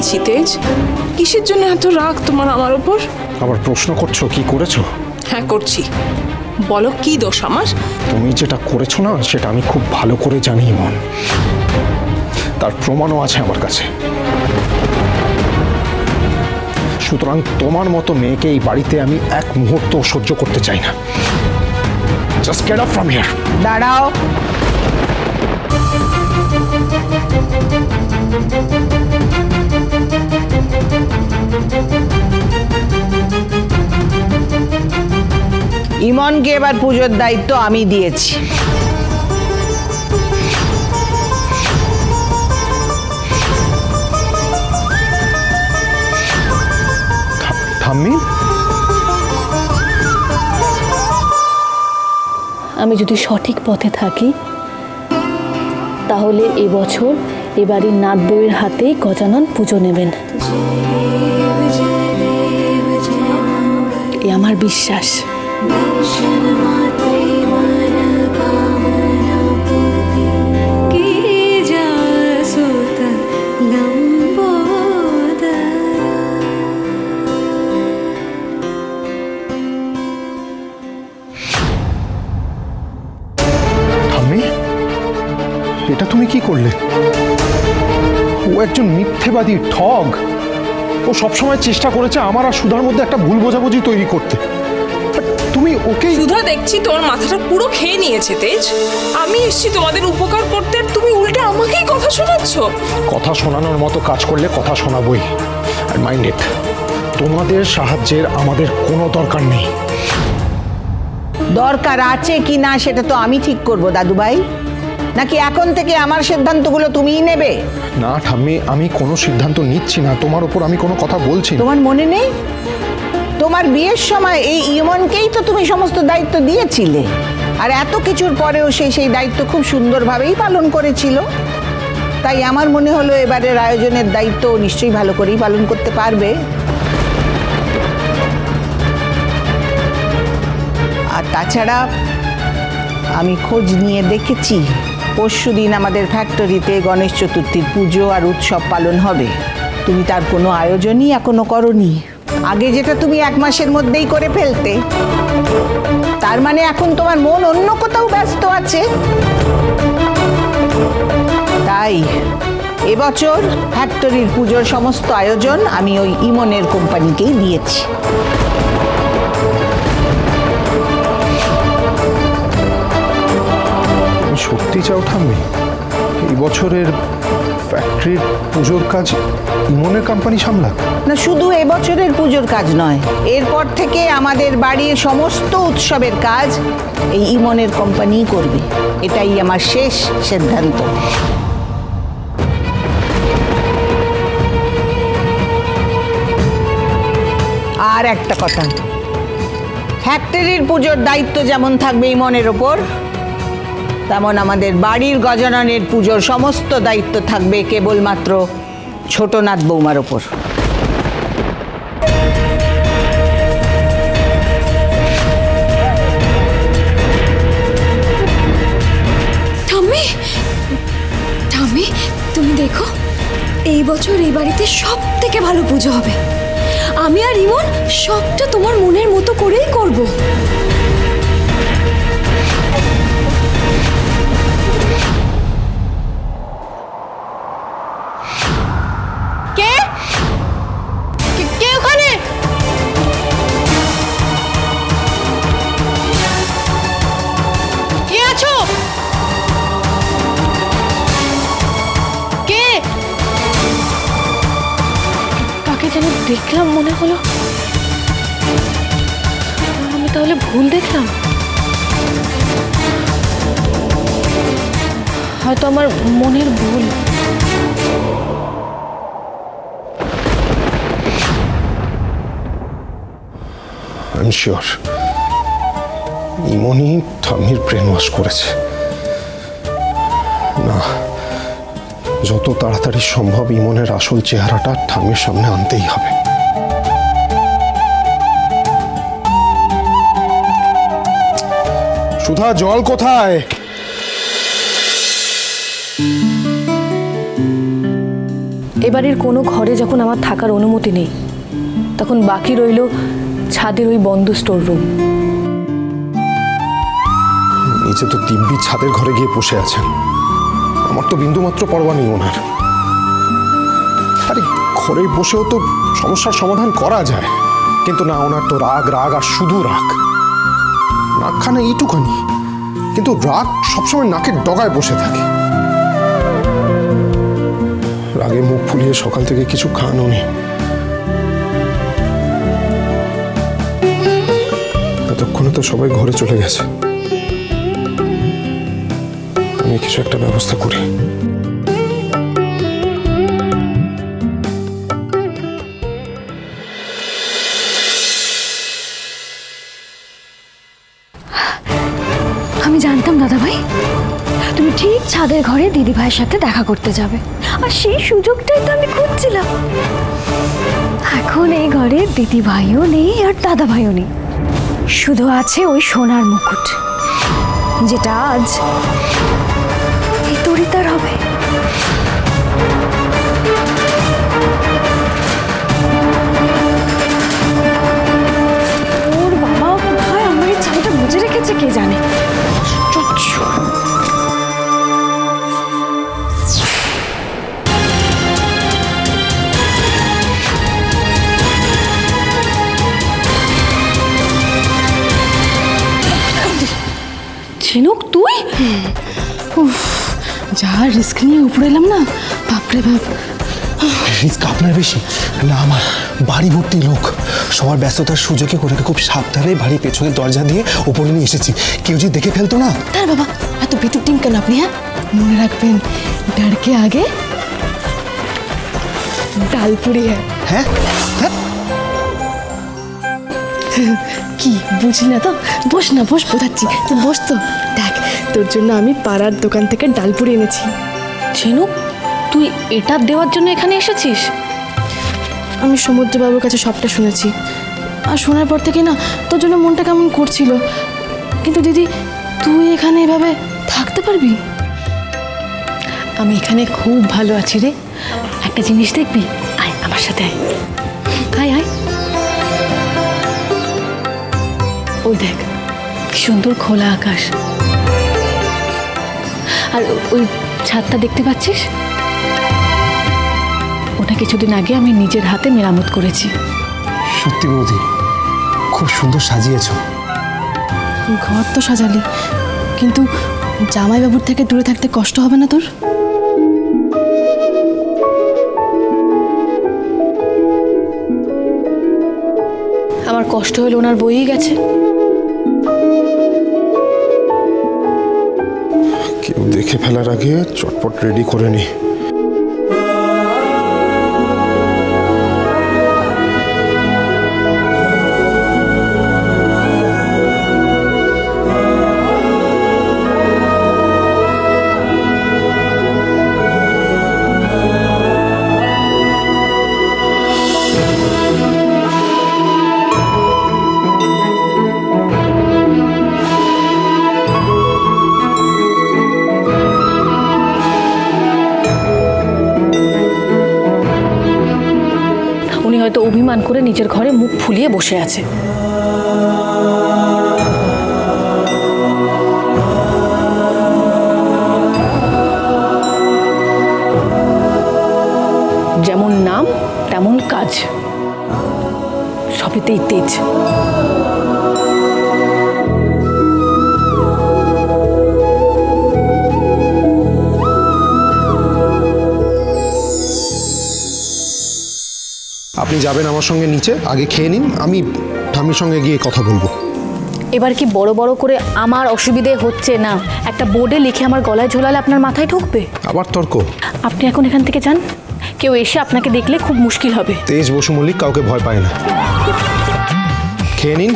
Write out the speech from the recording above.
বলছি তেজ, কিসের জন্য এত রাগ তোমার আমার ওপর? আবার প্রশ্ন করছো কি করেছো? হ্যাঁ করছি, বলো কি দোষ আমার? তুমি যেটা করেছো না সেটা আমি খুব ভালো করে জানি ইমন, তার প্রমাণও আছে আমার কাছে। সুতরাং তোমার মতো মেয়েকে এই বাড়িতে আমি এক মুহূর্ত সহ্য করতে চাই না। Just get up from here. দাঁড়াও, ইমনকে এবার পুজোর দায়িত্ব আমি দিয়েছি। ঠাম্মি, আমি যদি সঠিক পথে থাকি তাহলে এবছর এ বাড়ির নাত বউয়ের হাতেই গজানন পুজো নেবেন, এ আমার বিশ্বাস। ঠাম্মি, এটা তুমি কি করলে? ও একজন মিথ্যেবাদী, ঠগ। ও সবসময় চেষ্টা করেছে আমার আর সুধার মধ্যে একটা ভুল বোঝাবুঝি তৈরি করতে। তুমি ওকে। সুধা দেখছি তোমার মাথাটা পুরো খেয়ে নিয়েছে তেজ। আমি এসেছি তোমাদের উপকার করতে আর তুমি উল্টে আমাকেই কথা শোনাচ্ছ। কথা শোনানোর মতো কাজ করলে কথা শোনাবই। আর মাইন্ড ইট, তোমাদের সাহায্যের আমাদের কোনো দরকার নেই। দরকার আছে কি না সেটা তো আমি ঠিক করব দাদুভাই, নাকি এখন থেকে আমার সিদ্ধান্তগুলো তুমিই নেবে? না ঠাম্মি, আমি কোনো সিদ্ধান্ত নিচ্ছি না, তোমার উপর আমি কোনো কথা বলছি না। তোমার মনে নেই তোমার বিয়ের সময় এই ইমনকেই তো তুমি সমস্ত দায়িত্ব দিয়েছিলে, আর এত কিছুর পরেও সে সেই দায়িত্ব খুব সুন্দরভাবেই পালন করেছিল। তাই আমার মনে হলো এবারের আয়োজনের দায়িত্ব নিশ্চয়ই ভালো করেই পালন করতে পারবে। আর তাছাড়া আমি খোঁজ নিয়ে দেখেছি পরশুদিন আমাদের ফ্যাক্টরিতে গণেশ চতুর্থীর পুজো আর উৎসব পালন হবে। তুমি তার কোনো আয়োজনই এখনো করনি। আগে যেটা তুমি 1 মাসের মধ্যেই করে ফেলতে, তার মানে এখন তোমার মন অন্য কোথাও ব্যস্ত আছে। তাই এবছর ফ্যাক্টরির পুজোর সমস্ত আয়োজন আমি ওই ইমনের কোম্পানিকেই দিয়েছি। সত্যি চাও ঠাম্মি এই বছরের ফ্যাক্টরির পুজোর কাজ ইমনের কোম্পানি সামলাক? না, শুধু এবছরের পুজোর কাজ নয়, এরপর থেকে আমাদের বাড়ির সমস্ত উৎসবের কাজ এই ইমনের কোম্পানিই করবে। এটাই আমার শেষ সিদ্ধান্ত। আর একটা কথা, ফ্যাক্টরির পুজোর দায়িত্ব যেমন থাকবে ইমনের ওপর, তেমন আমাদের বাড়ির গজাননের পুজোর সমস্ত দায়িত্ব থাকবে কেবলমাত্র ছোটনাথ বৌমার ওপর। ঠাম্মি, ঠাম্মি তুমি দেখো, এই বছর এই বাড়িতে সব থেকে ভালো পুজো হবে। আমি আর ইমন সবটা তোমার মনের মতো করেই করব। কে কে ওখানে? কে আছো? কে? কাকে যেন দেখলাম মনে হলো, আমি তাহলে ভুল দেখলাম? হয়তো আমার মনের ভুল। আই এম শিওর ইমনই ঠাম্মির ব্রেন ওয়াশ করেছে। না, যত তাড়াতাড়ি সম্ভব ইমনের আসল চেহারাটা ঠাম্মির সামনে আনতেই হবে। সুধা, জল কোথায়? এবারের কোনো ঘরে যখন আমার থাকার অনুমতি নেই, তখন বাকি রইল ছাদের ওই বন্ধ স্টোর রুম। নিচে তো দিব্যি ছাদের ঘরে গিয়ে বসে আছেন, আমার তো বিন্দুমাত্র পরোয়া নেই ওনার। আরে ঘরে বসেও তো সমস্যার সমাধান করা যায়, কিন্তু না, ওনার তো রাগ রাগ আর শুধু রাগ। নাকখানা এইটুখানি, কিন্তু রাগ সবসময় নাকের ডগায় বসে থাকে। রাগে মুখ ফুলিয়ে সকাল থেকে কিছু খানও নেই। এতক্ষণে তো সবাই ঘরে চলে গেছে, আমি কিছু একটা ব্যবস্থা করি। আমি জানতাম দাদাভাই তুমি ঠিক ছাদের ঘরে দিদিভাইয়ের সাথে দেখা করতে যাবে, আর সেই সুযোগটাই তো আমি খুঁজছিলাম। এখন এই ঘরে দিদিভাইও নেই আর দাদাভাইও নেই, শুধু আছে ওই সোনার মুকুট, যেটা আজ এই তরিতার হবে। ওর বাবা কোথায় আমার এই চাবিটা বুঝে রেখেছে কে জানে। আশ্চর্য। ঝিনুক, তুই? যা রিস্ক নিয়ে উপরে এলাম না, বাপরে বাপ। রিস্ক আপনার বেশি না আমার। বাড়ি ভর্তি লোক, সবার ব্যস্ততার সুযোগে ওটাকে খুব সাবধানে বাড়ির পেছনের দরজা দিয়ে ওপরে নিয়ে এসেছি। কেউ যদি দেখে ফেলতো না। তার বাবা এত ভিতর টিম কেন আপনি? হ্যাঁ, মনে রাখবেন, ডারকে আগে ডালপুরি। হ্যাঁ হ্যাঁ, কি বুঝি না তো? বস না, বস, বোঝাচ্ছি। তুই বস তো। দেখ, তোর জন্য আমি পাড়ার দোকান থেকে ডালপুরি এনেছি। ঝিনুক, তুই এটা দেওয়ার জন্য এখানে এসেছিস? আমি সমুদ্রবাবুর কাছে সবটা শুনেছি, আর শোনার পর থেকে না তোর জন্য মনটা কেমন করছিল। কিন্তু দিদি, তুই এখানে এভাবে থাকতে পারবি? আমি এখানে খুব ভালো আছি রে। একটা জিনিস দেখবি? আয় আমার সাথে, আয় আয় আয়। ওই দেখ, কি সুন্দর খোলা আকাশ, আর ওই ছাদটা দেখতে পাচ্ছিস? ওটা কিছুদিন আগে আমি নিজের হাতে মেরামত করেছি। সত্যি বৌদি, খুব সুন্দর সাজিয়েছো। ঘর তো সাজালি, কিন্তু জামাইবাবুর থেকে দূরে থাকতে কষ্ট হবে না তোর? আমার কষ্ট হলে ওনার বইই গেছে। কেউ দেখে ফেলার আগে চটপট রেডি করে নি। উনি হয়তো অভিমান করে নিজের ঘরে মুখ ফুলিয়ে বসে আছে। যেমন নাম তেমন কাজ, সবেতেই তেজ। আপনি যাবেন আমার সঙ্গে নিচে, আগে খেয়ে নিন, আমি ঠাম্মির সঙ্গে গিয়ে কথা বলবো। এবার কি বড় বড় করে আমার অসুবিধে হচ্ছে না একটা বোর্ডে লিখে আমার গলায় ঝোলালে আপনার মাথায় ঢুকবে? আবার তর্ক? আপনি এখন এখান থেকে যান, কেউ এসে আপনাকে দেখলে খুব মুশকিল হবে। তেজ বসু মল্লিক কাউকে ভয় পায় না। খেয়ে নিন।